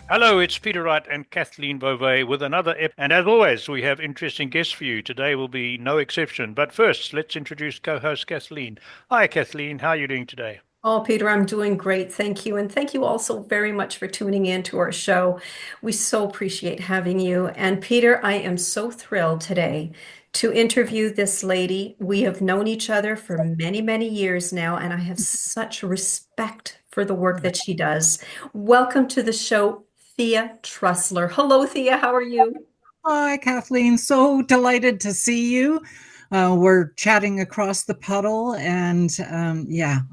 Hello, it's Peter Wright and Kathleen Beauvais with another and as always, we have interesting guests for you. Today will be no exception. But first, let's introduce co-host Kathleen. Hi, Kathleen. How are you doing today? Oh, Peter, I'm doing great. Thank you. And thank you also very much for tuning in to our show. We so appreciate having you. And Peter, I am so thrilled today to interview this lady. We have known each other for many, many years now, and I have such respect for the work that she does. Welcome to the show, Thea Trussler. Hello, Thea. How are you? Hi, Kathleen. So delighted to see you. We're chatting across the puddle, and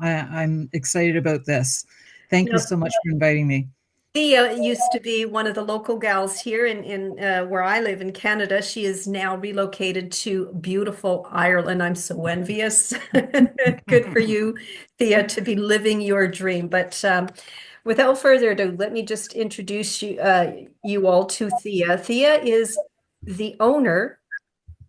I'm excited about this. Thank you Now, so much for inviting me. Thea used to be one of the local gals here in where I live in Canada. She is now relocated to beautiful Ireland. I'm so envious. Good for you, Thea, to be living your dream. But without further ado, let me just introduce you all to Thea. Thea is the owner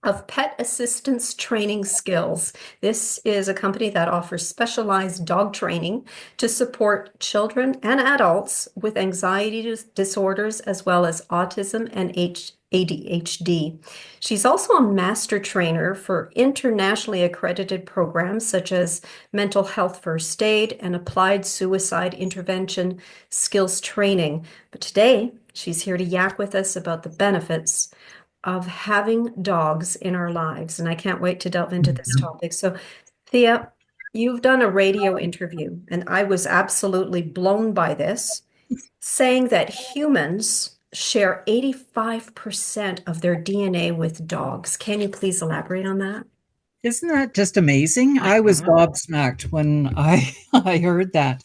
of Pet Assistance Training Skills. This is a company that offers specialized dog training to support children and adults with anxiety disorders as well as autism and ADHD. She's also a master trainer for internationally accredited programs such as mental health first aid and applied suicide intervention skills training. But today, she's here to yak with us about the benefits of having dogs in our lives. And I can't wait to delve into this topic. So, Thea, you've done a radio interview, and I was absolutely blown by this, saying that humans share 85% of their DNA with dogs. Can you please elaborate on that? Isn't that just amazing? I was Mhm. gobsmacked when I I heard that.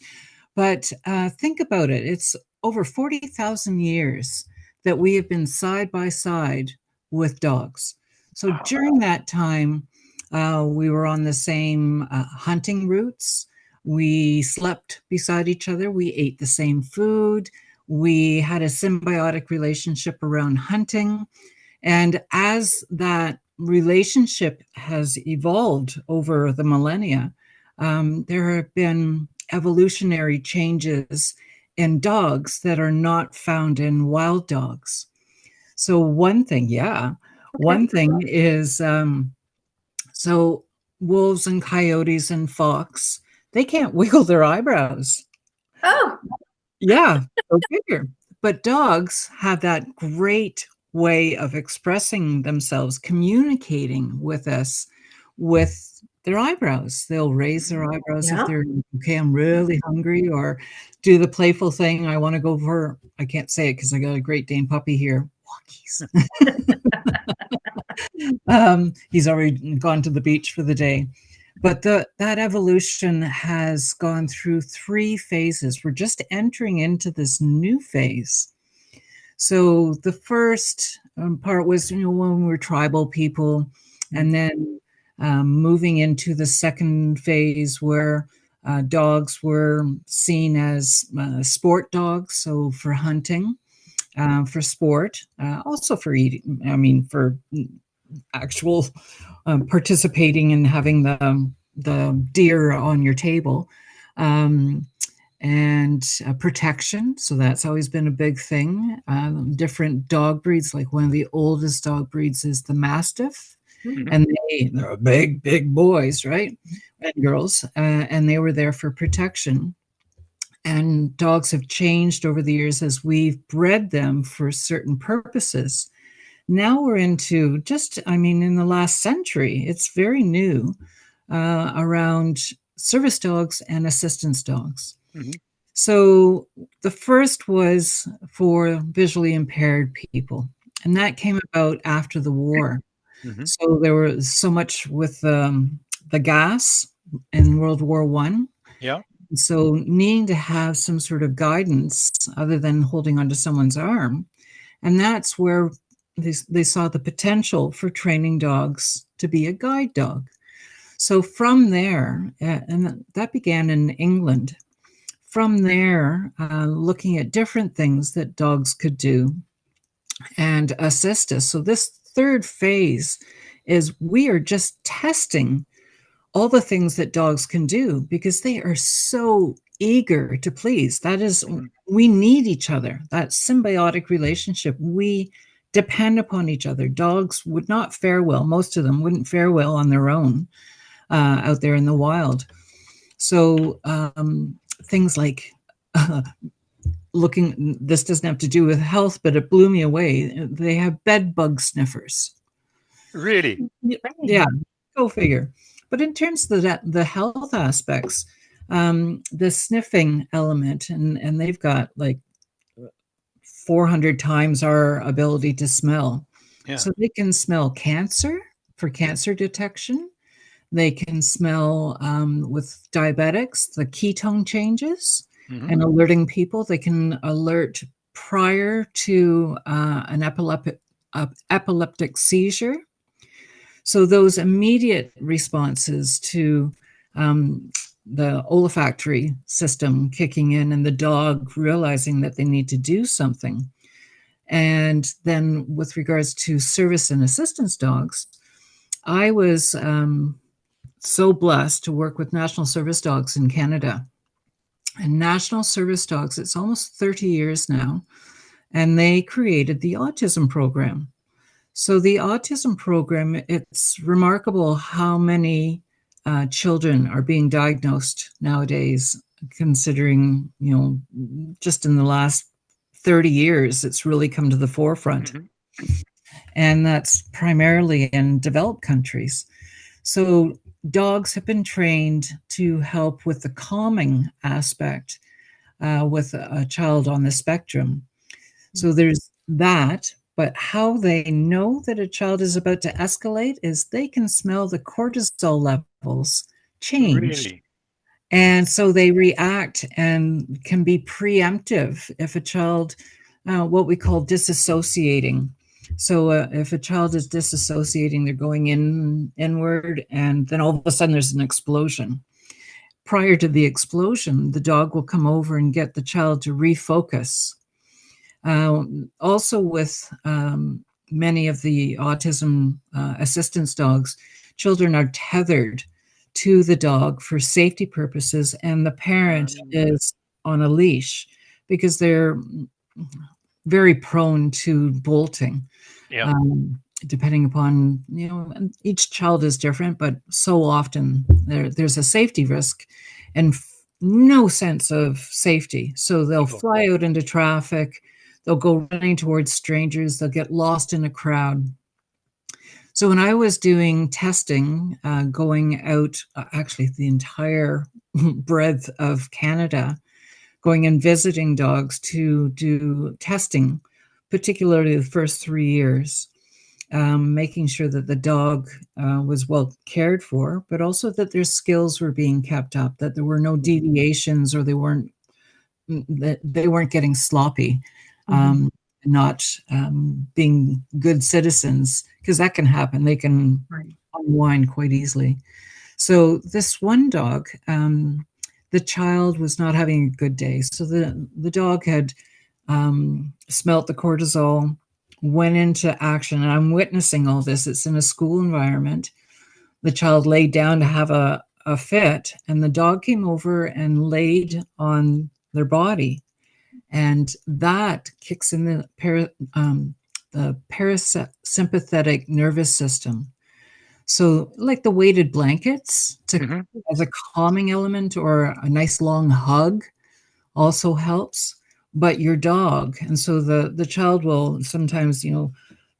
But think about it. It's over 40,000 years that we have been side by side with dogs. So during that time, we were on the same hunting routes. We slept beside each other. We ate the same food. We had a symbiotic relationship around hunting. And as that relationship has evolved over the millennia, there have been evolutionary changes in dogs that are not found in wild dogs. So, Okay. one thing is so wolves and coyotes and fox, they can't wiggle their eyebrows. Oh, Yeah, go figure. But dogs have that great way of expressing themselves, communicating with us with their eyebrows. They'll raise their eyebrows if yeah. they're, okay, I'm really hungry, or do the playful thing, I want to go for, I can't say it because I got a Great Dane puppy here, walkies. He's already gone to the beach for the day. But that evolution has gone through three phases. We're just entering into this new phase. So the first part was, when we were tribal people, and then moving into the second phase where dogs were seen as sport dogs, so for hunting, for sport, also for eating. I mean, for actual participating in having the deer on your table, um, and protection. So that's always been a big thing. Different dog breeds, like one of the oldest dog breeds is the Mastiff, Mhm. and they're big, big boys, right? And girls, and they were there for protection. And dogs have changed over the years as we've bred them for certain purposes. Now we're into just, I mean, in the last century, it's very new, around service dogs and assistance dogs. Mhm. So the first was for visually impaired people, and that came about after the war. Mhm. So there was so much with the gas in World War One. Yeah. So needing to have some sort of guidance other than holding onto someone's arm, and that's where they saw the potential for training dogs to be a guide dog. So from there, and that began in England. From there, looking at different things that dogs could do and assist us. So this third phase is we are just testing all the things that dogs can do because they are so eager to please. That is Mhm. we need each other, that symbiotic relationship. We depend upon each other. Dogs would not fare well. Most of them wouldn't fare well on their own out there in the wild. So things like this doesn't have to do with health, but it blew me away. They have bed bug sniffers. Really? Yeah, go figure. But in terms of the health aspects, the sniffing element, and they've got like 400 times our ability to smell. Yeah. So they can smell cancer for cancer detection. They can smell with diabetics, the ketone changes, and alerting people. They can alert prior to an epileptic seizure. So those immediate responses to the olfactory system kicking in and the dog realizing that they need to do something. And then with regards to service and assistance dogs, I was so blessed to work with National Service Dogs in Canada. And National Service Dogs, it's almost 30 years now, and they created the autism program. So the autism program, it's remarkable how many children are being diagnosed nowadays, considering, just in the last 30 years, it's really come to the forefront. And that's primarily in developed countries. So dogs have been trained to help with the calming aspect with a child on the spectrum. So there's that, but how they know that a child is about to escalate is they can smell the cortisol levels change. Really? And so they react and can be preemptive if a child, what we call disassociating. So if a child is disassociating, they're going inward, and then all of a sudden there's an explosion. Prior to the explosion, the dog will come over and get the child to refocus. Also with many of the autism assistance dogs, children are tethered to the dog for safety purposes, and the parent is on a leash because they're very prone to bolting. Yeah. Depending upon, each child is different, but so often there's a safety risk and no sense of safety. So they'll fly out into traffic, they'll go running towards strangers, they'll get lost in a crowd. So when I was doing testing, going out, actually the entire breadth of Canada, going and visiting dogs to do testing, particularly the first 3 years, making sure that the dog was well cared for, but also that their skills were being kept up, that there were no deviations, or they weren't getting sloppy, not being good citizens, because that can happen. They can unwind quite easily. So this one dog, the child was not having a good day. So the dog had smelt the cortisol, went into action, and I'm witnessing all this. It's in a school environment. The child laid down to have a fit, and the dog came over and laid on their body. And that kicks in the parasympathetic nervous system. So like the weighted blankets as a calming element, or a nice long hug also helps. But your dog, and so the child will sometimes,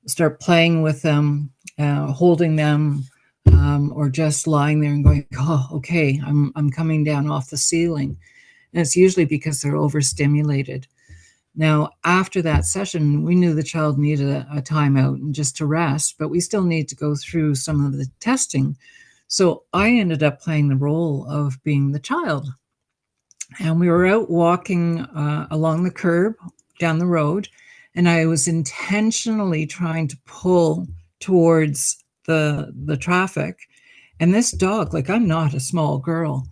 start playing with them, holding them, or just lying there and going, oh, okay, I'm coming down off the ceiling. And it's usually because they're overstimulated. Now, after that session, we knew the child needed a timeout and just to rest, but we still need to go through some of the testing. So I ended up playing the role of being the child. And we were out walking along the curb down the road, and I was intentionally trying to pull towards the traffic. And this dog, like, I'm not a small girl,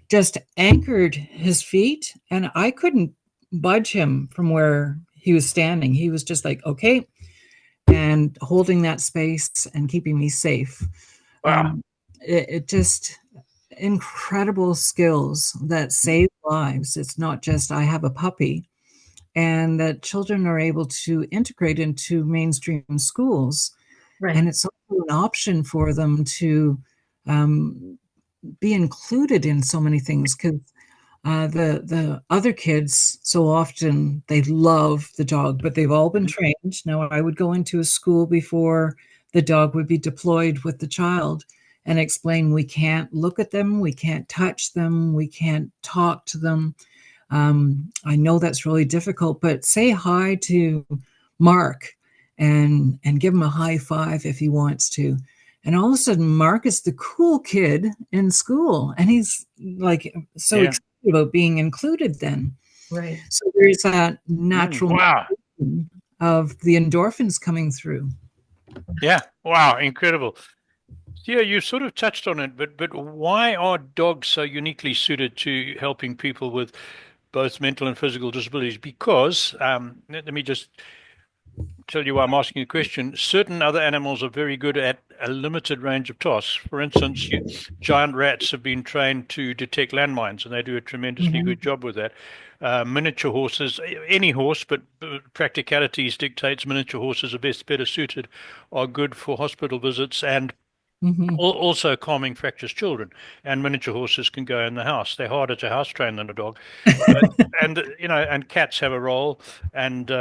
just anchored his feet, and I couldn't budge him from where he was standing. He was just like, okay, and holding that space and keeping me safe. Wow. It just incredible skills that save lives. It's not just I have a puppy. and that children are able to integrate into mainstream schools. Right. And it's also an option for them to be included in so many things, because the other kids, so often they love the dog, but they've all been trained. Now, I would go into a school before the dog would be deployed with the child and explain, we can't look at them, we can't touch them, we can't talk to them. I know that's really difficult, but say hi to Mark and give him a high five if he wants to. And all of a sudden, Mark is the cool kid in school, and he's like so Yeah. excited about being included then. Right. So there's that natural Wow. of the endorphins coming through. Yeah. Wow. Incredible. Yeah, you sort of touched on it, but why are dogs so uniquely suited to helping people with both mental and physical disabilities? Because let me just tell you why I'm asking the question. Certain other animals are very good at a limited range of tasks. For instance, giant rats have been trained to detect landmines, and they do a tremendously good job with that. Miniature horses, any horse, but practicalities dictates miniature horses are better suited, are good for hospital visits and also calming fractious children. And miniature horses can go in the house. They're harder to house train than a dog. But, and cats have a role, and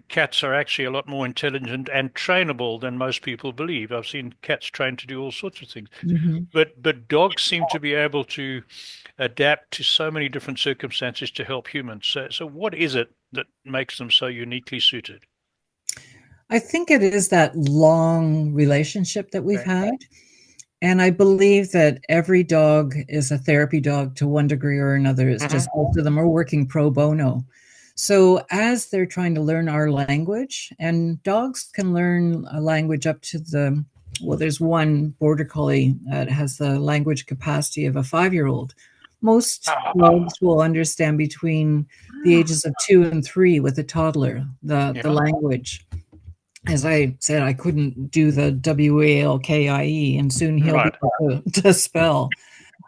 cats are actually a lot more intelligent and trainable than most people believe. I've seen cats trained to do all sorts of things. But dogs seem to be able to adapt to so many different circumstances to help humans. So what is it that makes them so uniquely suited? I think it is that long relationship that we've had. And I believe that every dog is a therapy dog to one degree or another. It's just most of them are working pro bono. So as they're trying to learn our language, and dogs can learn a language up to there's one border collie that has the language capacity of a 5-year-old. Most dogs will understand between the ages of 2 and 3 with a toddler, the language. As I said, I couldn't do the WALKIE, and soon he'll be able to spell.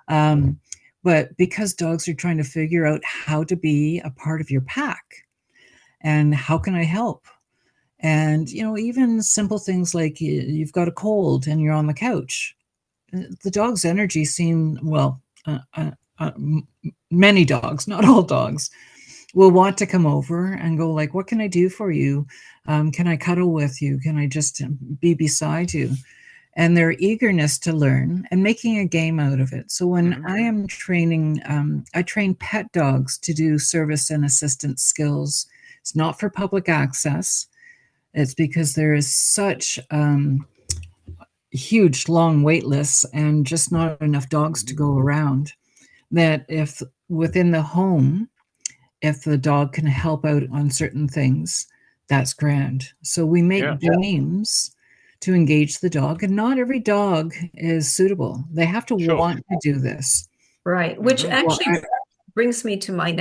But because dogs are trying to figure out how to be a part of your pack and how can I help? And, even simple things like you've got a cold and you're on the couch. The dog's energy many dogs, not all dogs, will want to come over and go like, what can I do for you? Can I cuddle with you? Can I just be beside you? And their eagerness to learn and making a game out of it. So when I am training, I train pet dogs to do service and assistance skills. It's not for public access. It's because there is such huge, long wait lists and just not enough dogs to go around, that if within the home, if the dog can help out on certain things, that's grand. So we make games to engage the dog, and not every dog is suitable. They have to want to do this. Right. Which actually brings me to my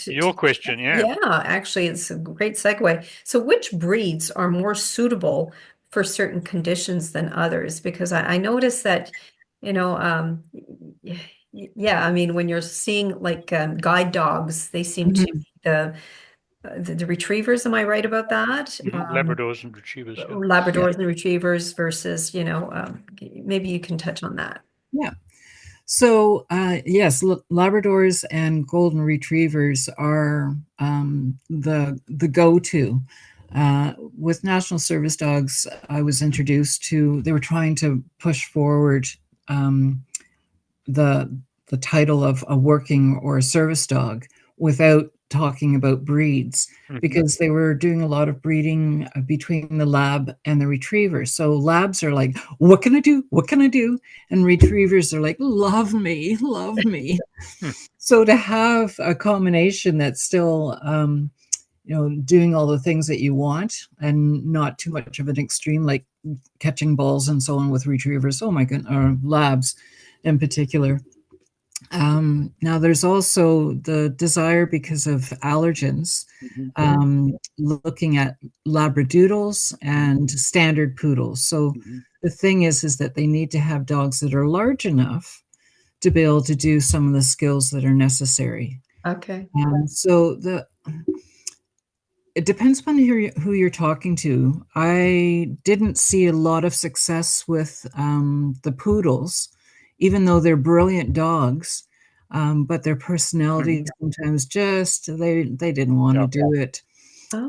your question. Yeah, actually, it's a great segue. So which breeds are more suitable for certain conditions than others? Because I noticed that, yeah, I mean, when you're seeing like guide dogs, they seem to be the retrievers. Am I right about that? Labradors and retrievers. Labradors and retrievers versus, maybe you can touch on that. Yeah. So yes, Labradors and Golden Retrievers are the go-to. With National Service Dogs, I was introduced to. They were trying to push forward the title of a working or a service dog without talking about breeds, because they were doing a lot of breeding between the lab and the retriever. So labs are like, what can I do? What can I do? And retrievers are like, love me, love me. So to have a combination that's still, doing all the things that you want and not too much of an extreme, like catching balls and so on with retrievers. Oh my goodness, or labs in particular. Now, there's also the desire because of allergens, looking at Labradoodles and standard poodles. So the thing is that they need to have dogs that are large enough to be able to do some of the skills that are necessary. Okay. So It depends upon who you're talking to. I didn't see a lot of success with the poodles, even though they're brilliant dogs, but their personality sometimes just they didn't want to Yeah. do it. Oh,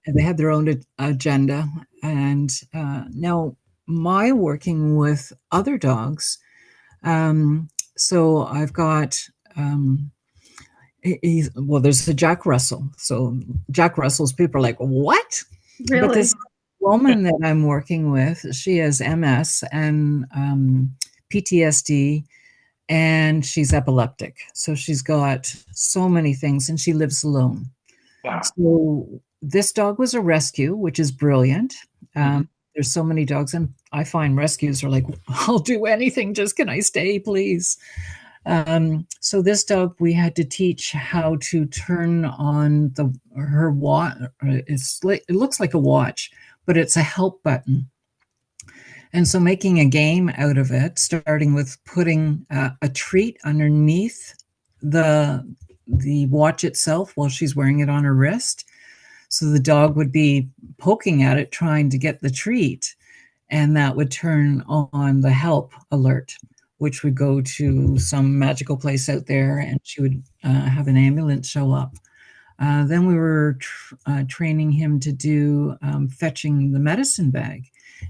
And they had their own agenda. And now my working with other dogs. So I've got. Well, there's a Jack Russell. So Jack Russell's people are like, what? But this really? woman that I'm working with, she has MS and PTSD, and she's epileptic. So she's got so many things, and she lives alone. Wow. So this dog was a rescue, which is brilliant. Hmm. There's so many dogs, and I find rescues are like, I'll do anything. Just can I stay, please? So this dog, we had to teach how to turn on her watch. It looks like a watch, but it's a help button. And so making a game out of it, starting with putting a treat underneath the the watch itself while she's wearing it on her wrist. So the dog would be poking at it, trying to get the treat, and that would turn on the help alert, which would go to some magical place out there, and she would have an ambulance show up. Then we were training him to do fetching the medicine bag,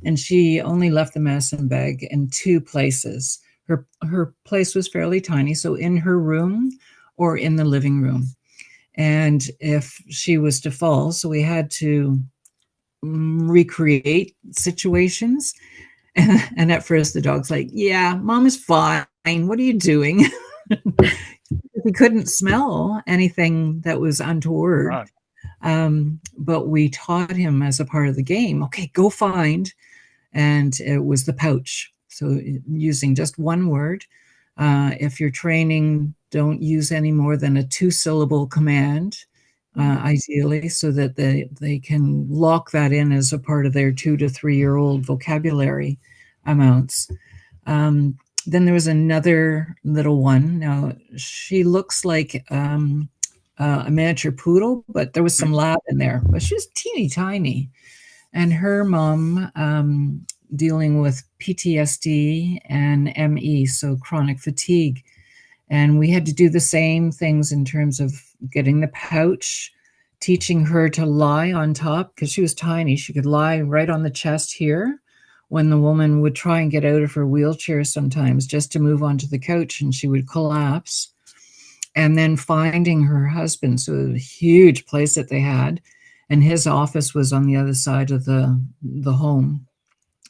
and she only left the medicine bag in two places. Her place was fairly tiny, so in her room or in the living room. And if she was to fall, so we had to recreate situations. And at first, the dog's like, "Yeah, mom is fine. What are you doing?" He couldn't smell anything that was untoward. Right. But we taught him as a part of the game, okay, go find. And it was the pouch. So using just one word. If you're training, don't use any more than a two-syllable command, ideally, so that they can lock that in as a part of their 2 to 3 year old vocabulary amounts. Then there was another little one. Now she looks like a miniature poodle, but there was some lab in there. But she was teeny tiny, and her mom dealing with PTSD and ME, so chronic fatigue. And we had to do the same things in terms of getting the pouch, teaching her to lie on top because she was tiny. She could lie right on the chest here when the woman would try and get out of her wheelchair sometimes just to move onto the couch, and she would collapse. And then finding her husband, so a huge place that they had, and his office was on the other side of the home.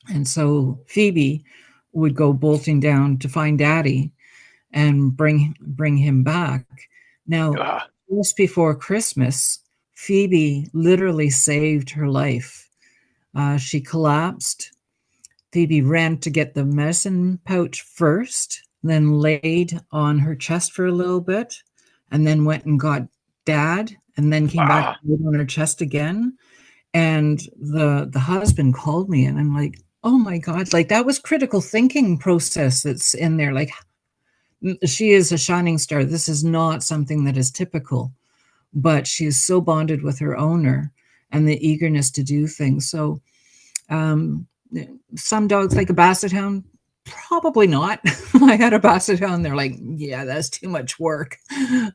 And so Phoebe would go bolting down to find Daddy and bring him back. Now, Ah. just before Christmas, Phoebe literally saved her life. She collapsed. Phoebe ran to get the medicine pouch first, then laid on her chest for a little bit, and then went and got Dad, and then came back Ah. on her chest again. And the husband called me, and I'm like, oh my God, like that was critical thinking process that's in there. Like she is a shining star. This is not something that is typical, but she is so bonded with her owner and the eagerness to do things. So um, some dogs like a basset hound, probably not. I had a basset hound. They're like, yeah, that's too much work,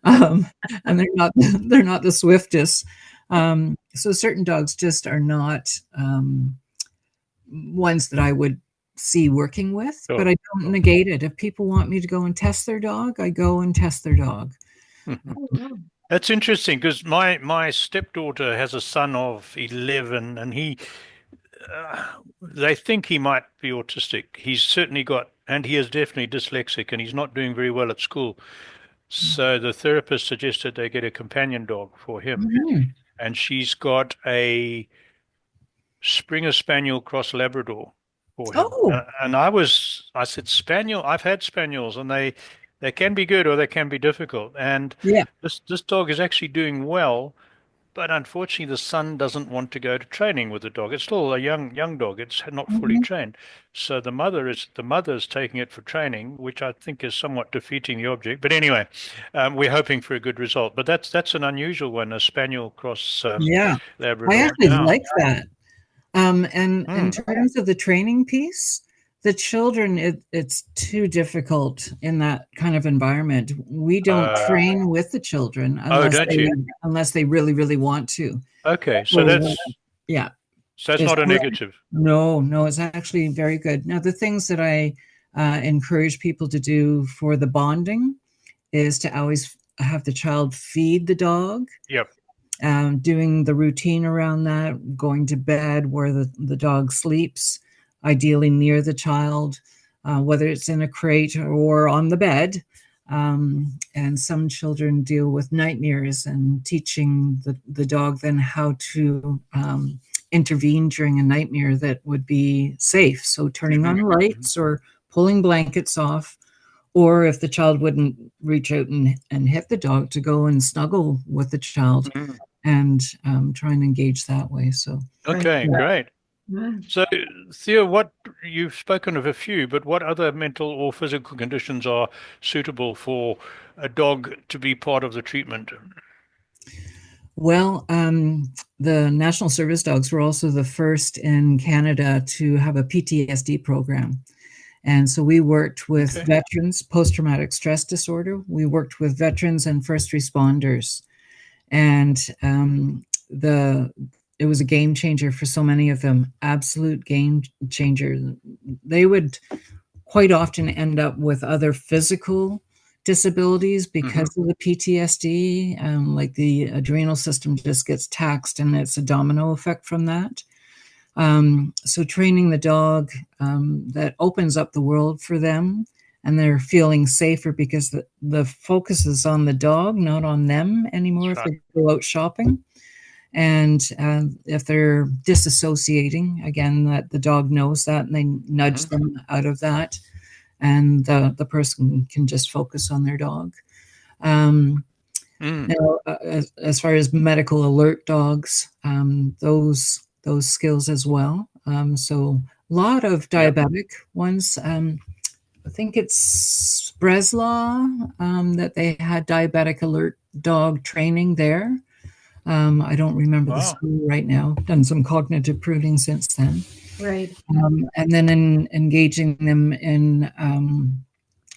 and they're not the swiftest. So certain dogs just are not ones that I would see working with, but Sure. I don't negate it. If people want me to go and test their dog, I go and test their dog. Oh, wow. That's interesting because my stepdaughter has a son of 11, and they think he might be autistic. He's certainly got, and he is definitely dyslexic, and he's not doing very well at school. So the therapist suggested they get a companion dog for him, Mhm. and she's got a Springer Spaniel cross Labrador for him. Oh, And I said, Spaniel, I've had Spaniels, and they can be good or they can be difficult. And yeah. this dog is actually doing well, but unfortunately the son doesn't want to go to training with the dog. It's still a young dog. It's not fully Mhm. trained. So the mother's taking it for training, which I think is somewhat defeating the object. But anyway, we're hoping for a good result. But that's an unusual one, a spaniel cross Yeah, I Labrador. actually Yeah. like that. And in Mm. terms of the training piece, the children, it's too difficult in that kind of environment. We don't Uh, train with the children oh, don't you? unless they really, really want to. Okay, so So that's yeah, so that's it's not a negative. no, it's actually very good. Now, the things that I encourage people to do for the bonding is to always have the child feed the dog, Yep. doing the routine around that, going to bed where the dog sleeps, ideally near the child, whether it's in a crate or on the bed. And some children deal with nightmares, and teaching the dog then how to intervene during a nightmare that would be safe. So turning Hmm. on lights or pulling blankets off, or if the child wouldn't reach out and hit the dog, to go and snuggle with the child Hmm. and try and engage that way. So, Right. Okay, yeah. great. Right. So, Thea, what you've spoken of a few, but what other mental or physical conditions are suitable for a dog to be part of the treatment? Well, the National Service Dogs were also the first in Canada to have a PTSD program. And so we worked with Okay. veterans, post traumatic stress disorder. We worked with veterans and first responders. And the it was a game changer for so many of them, absolute game changer. They would quite often end up with other physical disabilities Hmm. because of the PTSD. Like the adrenal system just gets taxed, and it's a domino effect from that. So training the dog, that opens up the world for them, and they're feeling safer because the focus is on the dog, not on them anymore That's if right. they go out shopping. And if they're disassociating, again, that the dog knows that, and they nudge Hmm. them out of that, and the person can just focus on their dog. Um, Mm. Now, as far as medical alert dogs, those skills as well. So a lot of Yep. diabetic ones. I think it's Breslau, that they had diabetic alert dog training there. I don't remember the Wow. school right now. Done some cognitive pruning since then. Right. And then engaging them in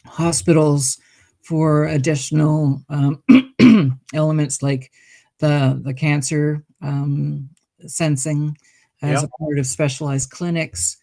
hospitals for additional elements like the cancer sensing as a Yep. part of specialized clinics.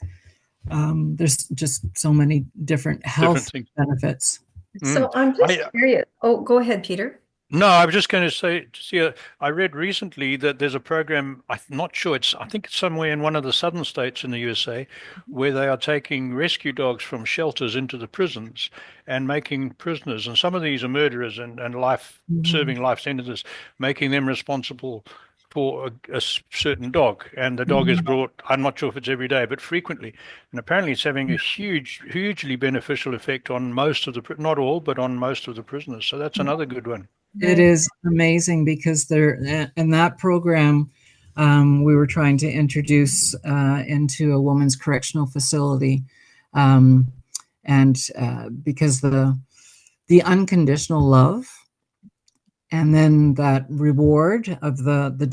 There's just so many different Different health thing. benefits. Mm. So I'm just I curious. Oh, go ahead, Peter. No, I was just going to say, see, I read recently that there's a program, I'm not sure I think it's somewhere in one of the southern states in the USA, where they are taking rescue dogs from shelters into the prisons and making prisoners, and some of these are murderers and Mhm. serving life sentences, making them responsible for a certain dog. And the dog is Mhm. brought, I'm not sure if it's every day, but frequently. And apparently it's having a hugely beneficial effect on most of not all, but on most of the prisoners. So that's another good one. It Right. is amazing because they're in that program. We were trying to introduce into a woman's correctional facility, um, and because the unconditional love, and then that reward of the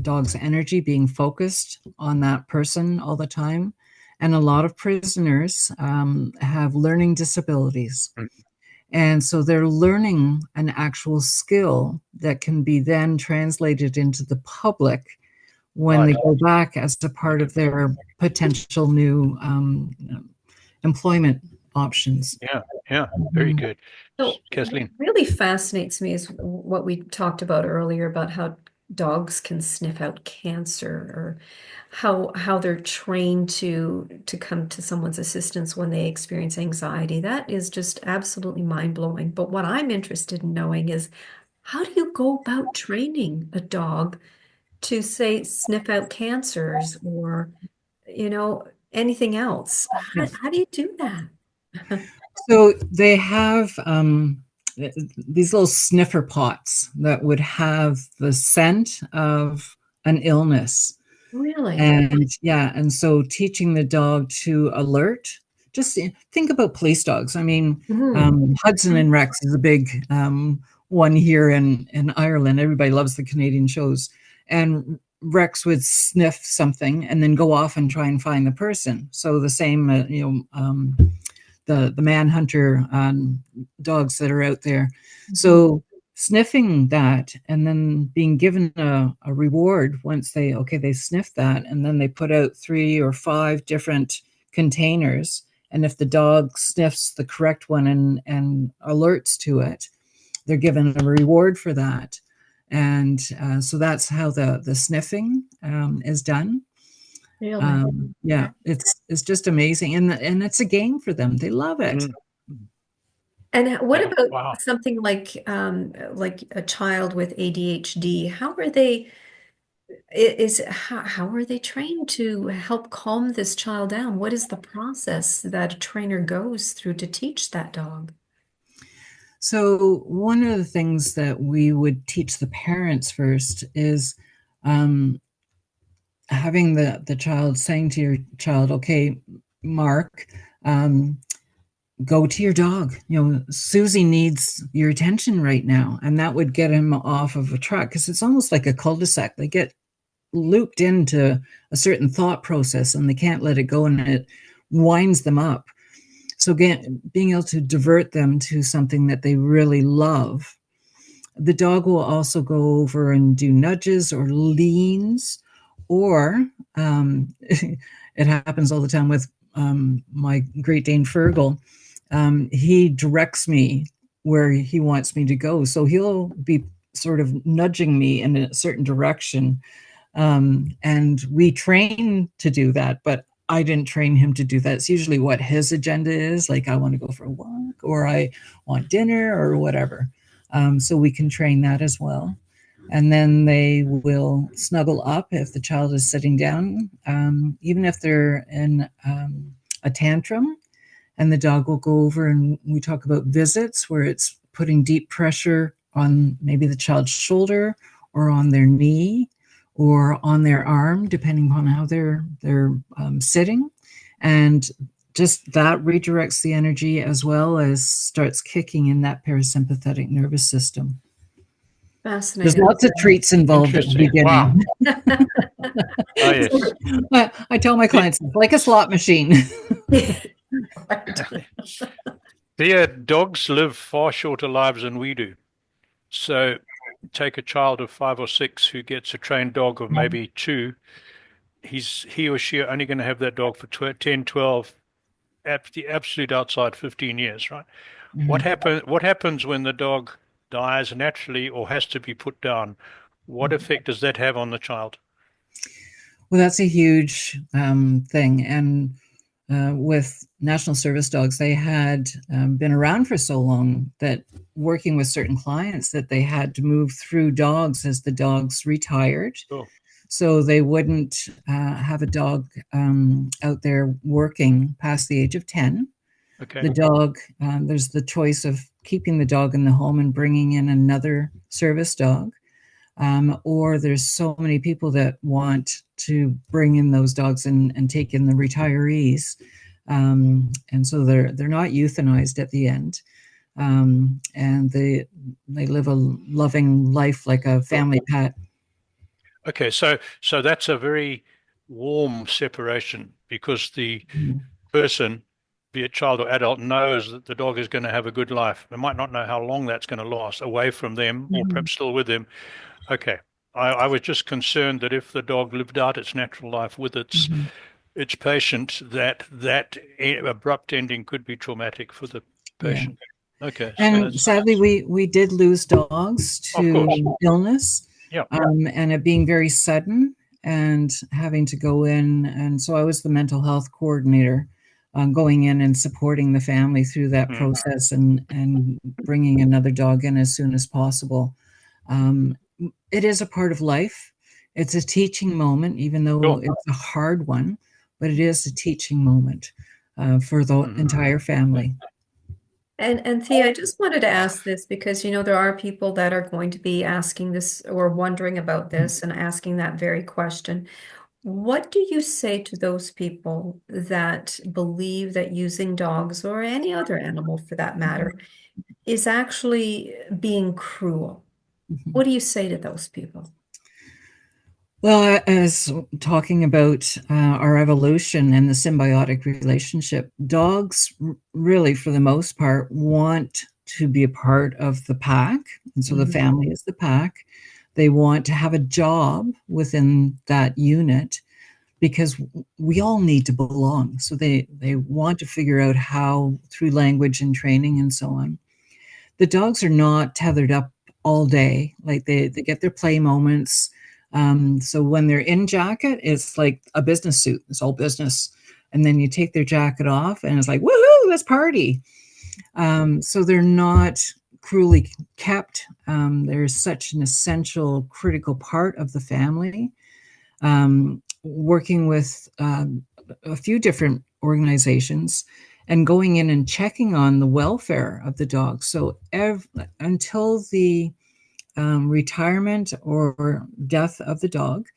dog's energy being focused on that person all the time. And a lot of prisoners have learning disabilities, Mm. and so they're learning an actual skill that can be then translated into the public when they Right. go back as a Very part of good. their potential new employment options. Yeah. Yeah. Very Mhm. good. So what Kathleen. really fascinates me is what we talked about earlier about how dogs can sniff out cancer, or how they're trained to come to someone's assistance when they experience anxiety. That is just absolutely mind-blowing. But what I'm interested in knowing is, how do you go about training a dog to, say, sniff out cancers, or, anything else? Yeah. How do you do that? So they have these little sniffer pots that would have the scent of an illness. Really? And yeah, and so teaching the dog to alert, just think about police dogs. I mean, Hudson and Rex is a big one here in Ireland. Everybody loves the Canadian shows. And Rex would sniff something and then go off and try and find the person. So the same, the manhunter dogs that are out there. So sniffing that and then being given a reward once they sniff that, and then they put out 3 or 5 different containers, and if the dog sniffs the correct one and alerts to it, they're given a reward for that. And so that's how the sniffing is done. Really? Yeah, it's just amazing, and it's a game for them. They love it. And what Yeah, about wow. something like a child with ADHD? How are they, how are they trained to help calm this child down? What is the process that a trainer goes through to teach that dog? So one of the things that we would teach the parents first is having the child saying to your child, okay, Mark, go to your dog. Susie needs your attention right now. And that would get him off of a track, because it's almost like a cul-de-sac. They get looped into a certain thought process and they can't let it go, and it winds them up. So again, being able to divert them to something that they really love. The dog will also go over and do nudges or leans, or it happens all the time with my Great Dane Fergal. He directs me where he wants me to go. So he'll be sort of nudging me in a certain direction. And we train to do that, but I didn't train him to do that. It's usually what his agenda is, like I want to go for a walk, or I want dinner, or whatever. So we can train that as well. And then they will snuggle up if the child is sitting down, even if they're in a tantrum, and the dog will go over, and we talk about visits where it's putting deep pressure on maybe the child's shoulder or on their knee or on their arm, depending upon how they're sitting. And just that redirects the energy, as well as starts kicking in that parasympathetic nervous system. There's Fascinating. lots of treats involved at the Interesting. Wow. beginning. Oh, yes. I tell my clients, it's like a slot machine. Their dogs live far shorter lives than we do. So take a child of 5 or 6 who gets a trained dog of maybe 2. He or she are only going to have that dog for 10, 12, at the absolute outside 15 years, right? What happens when the dog dies naturally or has to be put down? What effect does that have on the child? Well, that's a huge thing. And with National Service Dogs, they had been around for so long that working with certain clients, that they had to move through dogs as the dogs retired. Sure. So they wouldn't have a dog out there working past the age of 10. Okay. The dog, there's the choice of keeping the dog in the home and bringing in another service dog. Or there's so many people that want to bring in those dogs and take in the retirees. And so they're not euthanized at the end. And they live a loving life like a family pet. Okay, so that's a very warm separation, because the person, be it child or adult, knows that the dog is going to have a good life. They might not know how long that's going to last away from them, or perhaps still with them. Okay. I was just concerned that if the dog lived out its natural life with its patient, that abrupt ending could be traumatic for the patient. Yeah. Okay. So and sadly, we did lose dogs to illness. Yeah. And it being very sudden and having to go in. And so I was the mental health coordinator, going in and supporting the family through that process, and bringing another dog in as soon as possible. It is a part of life. It's a teaching moment, even though it's a hard one, but it is a teaching moment for the entire family. And Thea, I just wanted to ask this because, there are people that are going to be asking this or wondering about this and asking that very question. What do you say to those people that believe that using dogs or any other animal for that matter is actually being cruel? What do you say to those people? Well, as talking about our evolution and the symbiotic relationship, dogs really, for the most part, want to be a part of the pack. And so the Mhm. family is the pack. They want to have a job within that unit because we all need to belong. So they want to figure out how, through language and training and so on. The dogs are not tethered up all day. Like they get their play moments. So when they're in jacket, it's like a business suit. It's all business. And then you take their jacket off and it's like, woohoo, let's party. So they're not cruelly kept. They're such an essential, critical part of the family. Working with a few different organizations and going in and checking on the welfare of the dog. So until the retirement or death of the dog,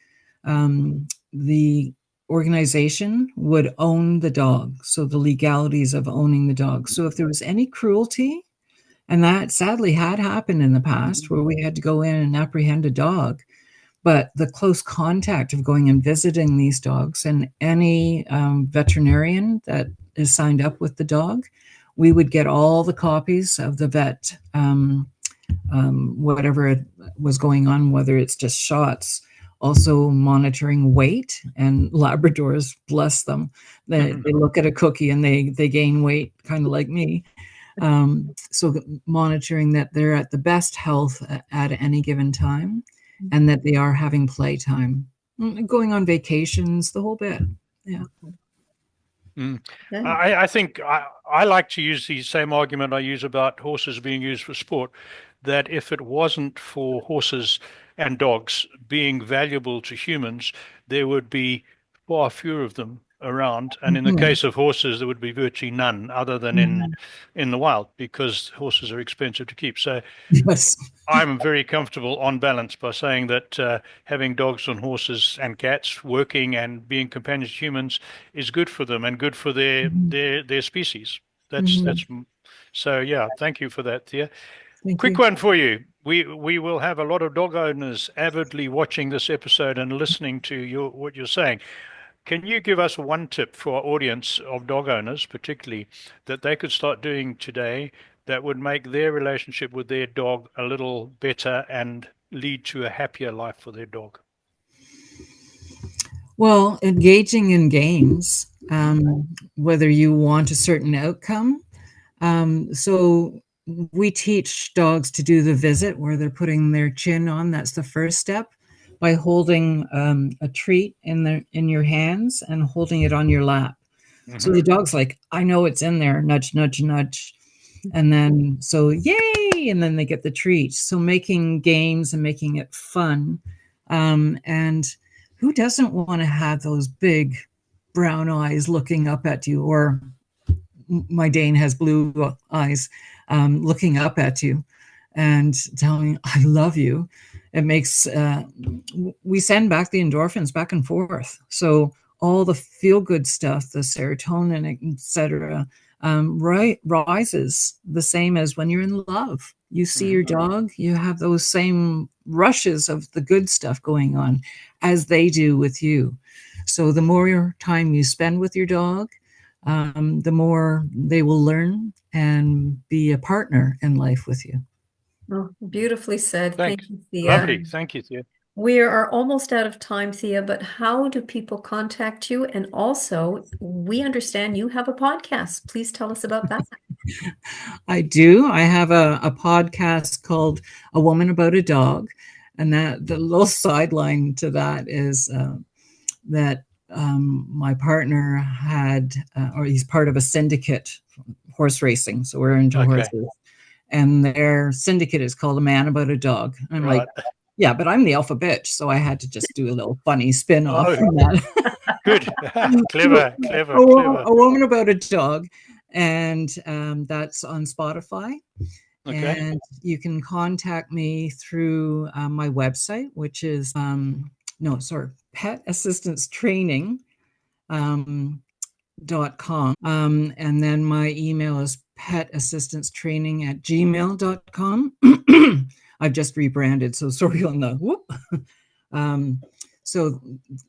the organization would own the dog. So the legalities of owning the dog. So if there was any cruelty, and that sadly had happened in the past where we had to go in and apprehend a dog, but the close contact of going and visiting these dogs, and any veterinarian that is signed up with the dog, we would get all the copies of the vet, whatever it was going on, whether it's just shots, also monitoring weight. And Labradors, bless them, they look at a cookie and they gain weight, kind of like me. So monitoring that they're at the best health at any given time, and that they are having playtime, going on vacations, the whole bit. Yeah. Yeah. I think I like to use the same argument I use about horses being used for sport, that if it wasn't for horses and dogs being valuable to humans, there would be far fewer of them around. And in the Mhm. case of horses, there would be virtually none other than Mhm. in the wild, because horses are expensive to keep. So Yes. I'm very comfortable on balance by saying that having dogs and horses and cats working and being companions to humans is good for them and good for Mhm. their species. Mhm. So yeah. Thank you for that, Thea. Thank Quick you. one for you. We will have a lot of dog owners avidly watching this episode and listening to what you're saying. Can you give us one tip for our audience of dog owners, particularly, that they could start doing today that would make their relationship with their dog a little better and lead to a happier life for their dog? Well, engaging in games, whether you want a certain outcome. So we teach dogs to do the visit where they're putting their chin on. That's the first step, by holding a treat in your hands and holding it on your lap. So Hmm. the dog's like, I know it's in there, nudge, nudge, nudge. And then, so yay, and then they get the treat. So making games and making it fun. And who doesn't want to have those big brown eyes looking up at you, or my Dane has blue eyes, looking up at you and telling you, I love you. It makes, we send back the endorphins back and forth. So all the feel good stuff, the serotonin, etc., rises the same as when you're in love. You see Hmm. your dog, you have those same rushes of the good stuff going on as they do with you. So the more time you spend with your dog, the more they will learn and be a partner in life with you. Oh, beautifully said. Thank Thanks. you, Thea. Lovely. Thank you, Thea. We are almost out of time, Thea, but how do people contact you? And also, we understand you have a podcast. Please tell us about that. I do. I have a podcast called A Woman About a Dog. And that the little sideline to that is that my partner had, or he's part of a syndicate, horse racing. So we're into Okay. horses. And their syndicate is called A Man About a Dog. And I'm like, Right. yeah, but I'm the alpha bitch. So I had to just do a little funny spin off Oh, from that. good. Clever, clever, A clever. woman about a dog. and that's on Spotify. Okay. And you can contact me through my website, which is Pet Assistance Training. .com. And then my email is petassistancetraining@gmail.com. I've just rebranded, so sorry on the whoop. So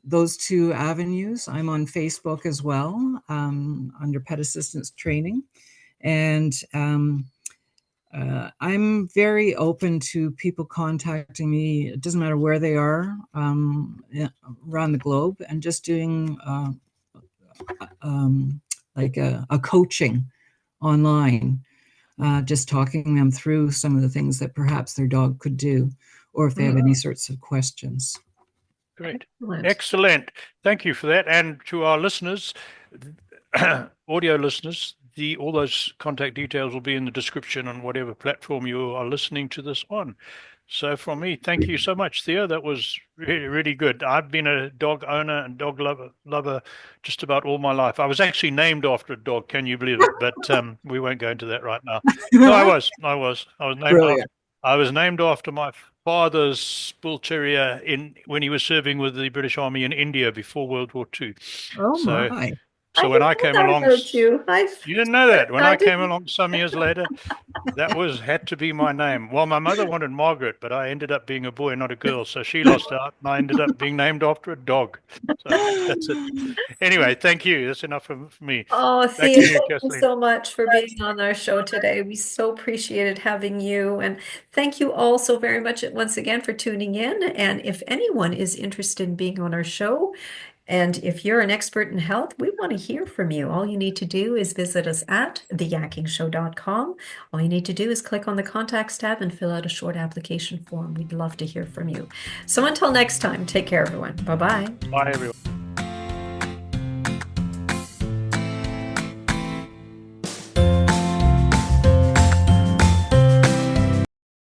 those two avenues. I'm on Facebook as well, under Pet Assistance Training. And I'm very open to people contacting me. It doesn't matter where they are around the globe, and just doing like a coaching online, just talking them through some of the things that perhaps their dog could do, or if they have any sorts of questions. Great. Excellent. Excellent. Thank you for that. And to our listeners, audio listeners, all those contact details will be in the description on whatever platform you are listening to this on. So from me, thank you so much, Thea. That was really, really good. I've been a dog owner and dog lover just about all my life. I was actually named after a dog. Can you believe it? But we won't go into that right now. No, I was named. I was named after my father's bull terrier when he was serving with the British Army in India before World War II. Oh So, my! so when I came along, you didn't know that. When I came didn't. along some years later, that had to be my name. Well, my mother wanted Margaret, but I ended up being a boy, not a girl. So she lost out, and I ended up being named after a dog. So that's it. Anyway, thank you. That's enough for me. Oh, Back Thea, to you, thank you Kathleen. so much for being on our show today. We so appreciated having you. And thank you all so very much once again for tuning in. And if anyone is interested in being on our show, and if you're an expert in health, we want to hear from you. All you need to do is visit us at theyakingshow.com. All you need to do is click on the contacts tab and fill out a short application form. We'd love to hear from you. So until next time, take care, everyone. Bye-bye. Bye, everyone.